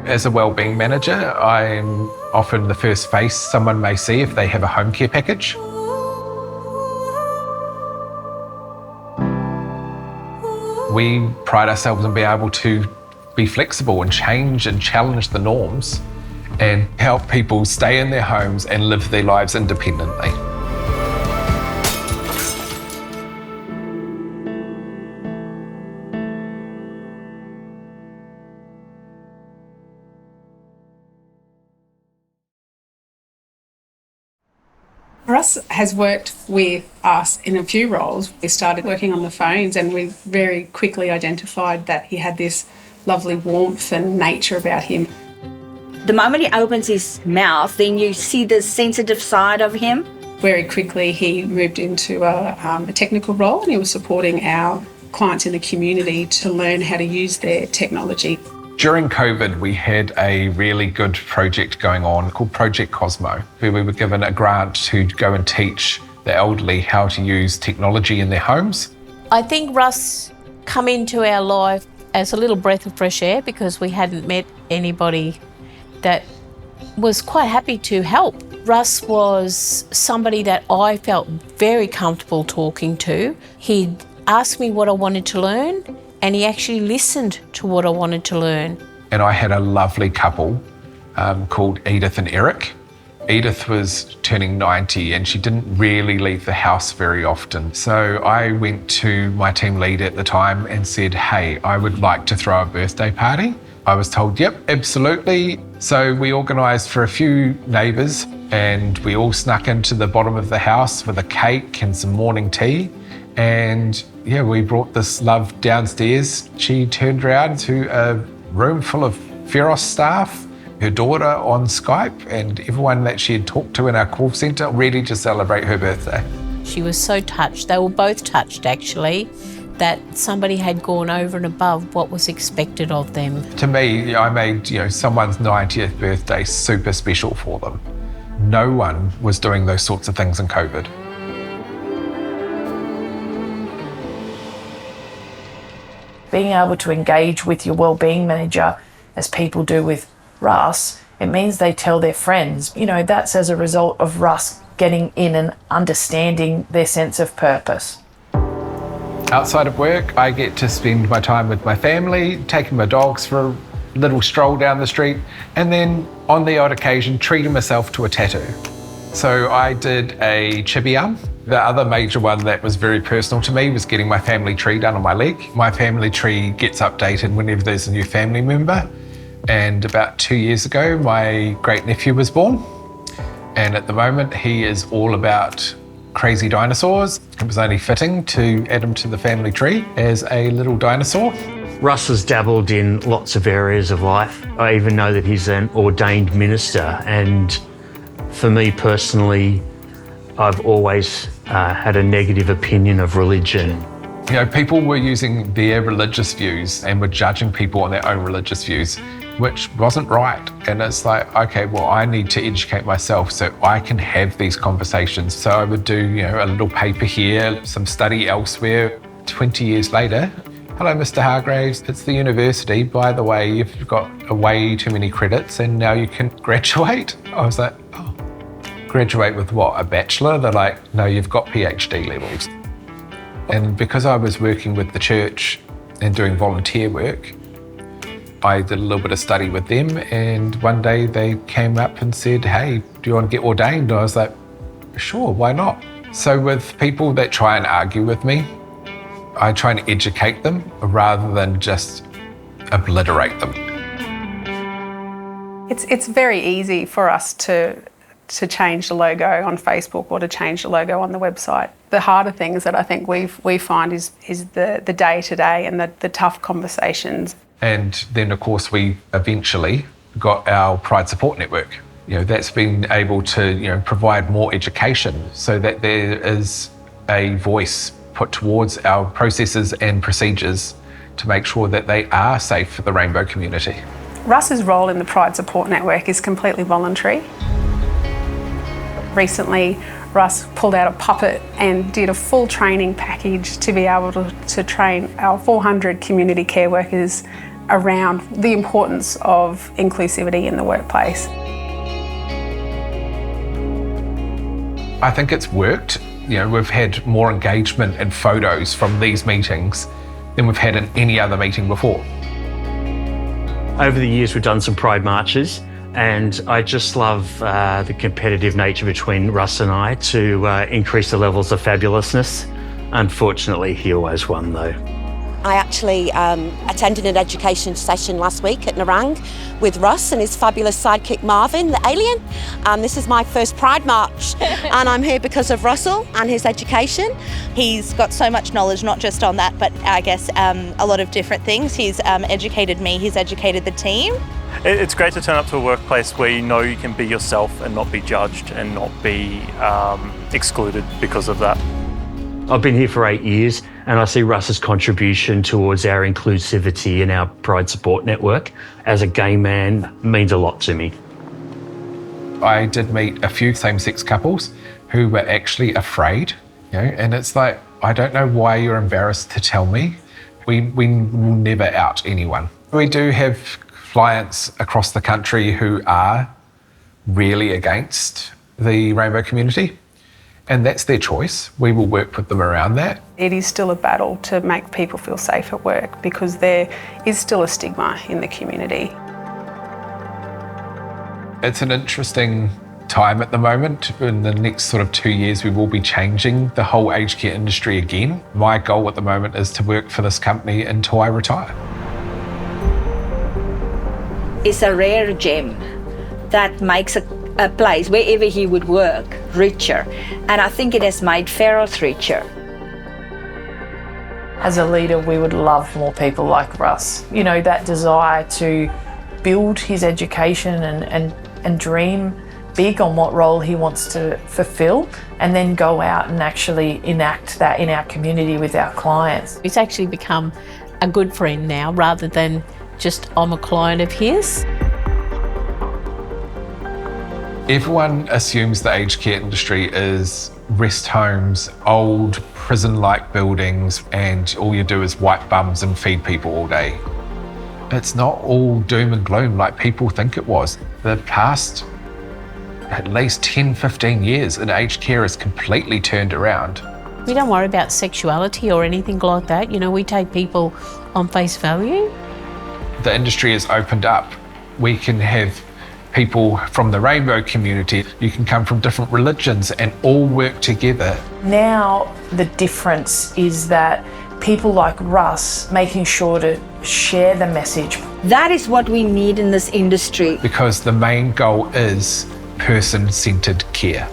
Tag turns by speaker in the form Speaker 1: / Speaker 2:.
Speaker 1: As a wellbeing manager, I'm often the first face someone may see if they have a home care package. We pride ourselves on being able to be flexible and change and challenge the norms and help people stay in their homes and live their lives independently.
Speaker 2: Russ has worked with us in a few roles. We started working on the phones and we very quickly identified that he had this lovely warmth and nature about him.
Speaker 3: The moment he opens his mouth, then you see the sensitive side of him.
Speaker 2: Very quickly he moved into a technical role and he was supporting our clients in the community to learn how to use their technology.
Speaker 1: During COVID, we had a really good project going on called Project Cosmo, where we were given a grant to go and teach the elderly how to use technology in their homes.
Speaker 4: I think Russ come into our life as a little breath of fresh air because we hadn't met anybody that was quite happy to help. Russ was somebody that I felt very comfortable talking to. He'd ask me what I wanted to learn, and he actually listened to what I wanted to learn.
Speaker 1: And I had a lovely couple called Edith and Eric. Edith was turning 90 and she didn't really leave the house very often. So I went to my team lead at the time and said, hey, I would like to throw a birthday party. I was told, yep, absolutely. So we organised for a few neighbours and we all snuck into the bottom of the house with a cake and some morning tea. And yeah, we brought this love downstairs. She turned around to a room full of Feros staff, her daughter on Skype, and everyone that she had talked to in our call centre, ready to celebrate her birthday.
Speaker 4: She was so touched, they were both touched actually, that somebody had gone over and above what was expected of them.
Speaker 1: To me, I made someone's 90th birthday super special for them. No one was doing those sorts of things in COVID.
Speaker 5: Being able to engage with your wellbeing manager, as people do with Russ, it means they tell their friends. That's as a result of Russ getting in and understanding their sense of purpose.
Speaker 1: Outside of work, I get to spend my time with my family, taking my dogs for a little stroll down the street, and then on the odd occasion, treating myself to a tattoo. So I did a chibi arm. The other major one that was very personal to me was getting my family tree done on my leg. My family tree gets updated whenever there's a new family member. And about 2 years ago, my great nephew was born. And at the moment, he is all about crazy dinosaurs. It was only fitting to add him to the family tree as a little dinosaur.
Speaker 6: Russ has dabbled in lots of areas of life. I even know that he's an ordained minister. And for me personally, I've always had a negative opinion of religion.
Speaker 1: People were using their religious views and were judging people on their own religious views, which wasn't right. And it's like, okay, well, I need to educate myself so I can have these conversations. So I would do, a little paper here, some study elsewhere. 20 years later, hello, Mr. Hargraves, it's the university. By the way, you've got way too many credits and now you can graduate. I was like, oh. Graduate with what, a bachelor? They're like, no, you've got PhD levels. And because I was working with the church and doing volunteer work, I did a little bit of study with them, and one day they came up and said, hey, do you want to get ordained? And I was like, sure, why not? So with people that try and argue with me, I try and educate them rather than just obliterate them.
Speaker 2: It's very easy for us to change the logo on Facebook or to change the logo on the website. The harder things that I think we find is the day-to-day and the tough conversations.
Speaker 1: And then, of course, we eventually got our Pride Support Network. That's been able to provide more education so that there is a voice put towards our processes and procedures to make sure that they are safe for the rainbow community.
Speaker 2: Russ's role in the Pride Support Network is completely voluntary. Recently, Russ pulled out a puppet and did a full training package to be able to train our 400 community care workers around the importance of inclusivity in the workplace.
Speaker 1: I think it's worked. You know, we've had more engagement and photos from these meetings than we've had in any other meeting before.
Speaker 6: Over the years, we've done some Pride marches, and I just love the competitive nature between Russ and I to increase the levels of fabulousness. Unfortunately, he always won though.
Speaker 7: I actually attended an education session last week at Narang with Russ and his fabulous sidekick Marvin, the alien. This is my first Pride March and I'm here because of Russell and his education.
Speaker 8: He's got so much knowledge, not just on that, but I guess a lot of different things. He's educated me, he's educated the team.
Speaker 9: It's great to turn up to a workplace where you know you can be yourself and not be judged and not be excluded because of that.
Speaker 6: I've been here for 8 years and I see Russ's contribution towards our inclusivity and our Pride support network as a gay man means a lot to me.
Speaker 1: I did meet a few same-sex couples who were actually afraid, you know, and it's like, I don't know why you're embarrassed to tell me. We will never out anyone. We do have clients across the country who are really against the rainbow community. And that's their choice. We will work with them around that.
Speaker 2: It is still a battle to make people feel safe at work because there is still a stigma in the community.
Speaker 1: It's an interesting time at the moment. In the next sort of 2 years, we will be changing the whole aged care industry again. My goal at the moment is to work for this company until I retire.
Speaker 3: It's a rare gem that makes a place, wherever he would work, richer. And I think it has made Feroz richer.
Speaker 5: As a leader, we would love more people like Russ. You know, that desire to build his education and dream big on what role he wants to fulfill and then go out and actually enact that in our community with our clients.
Speaker 4: It's actually become a good friend now rather than just I'm a client of his.
Speaker 1: Everyone assumes the aged care industry is rest homes, old prison-like buildings, and all you do is wipe bums and feed people all day. It's not all doom and gloom like people think it was. The past at least 10, 15 years in aged care has completely turned around.
Speaker 4: We don't worry about sexuality or anything like that. You know, we take people on face value.
Speaker 1: The industry has opened up. We can have people from the rainbow community. You can come from different religions and all work together.
Speaker 5: Now the difference is that people like Russ making sure to share the message.
Speaker 3: That is what we need in this industry.
Speaker 1: Because the main goal is person-centered care.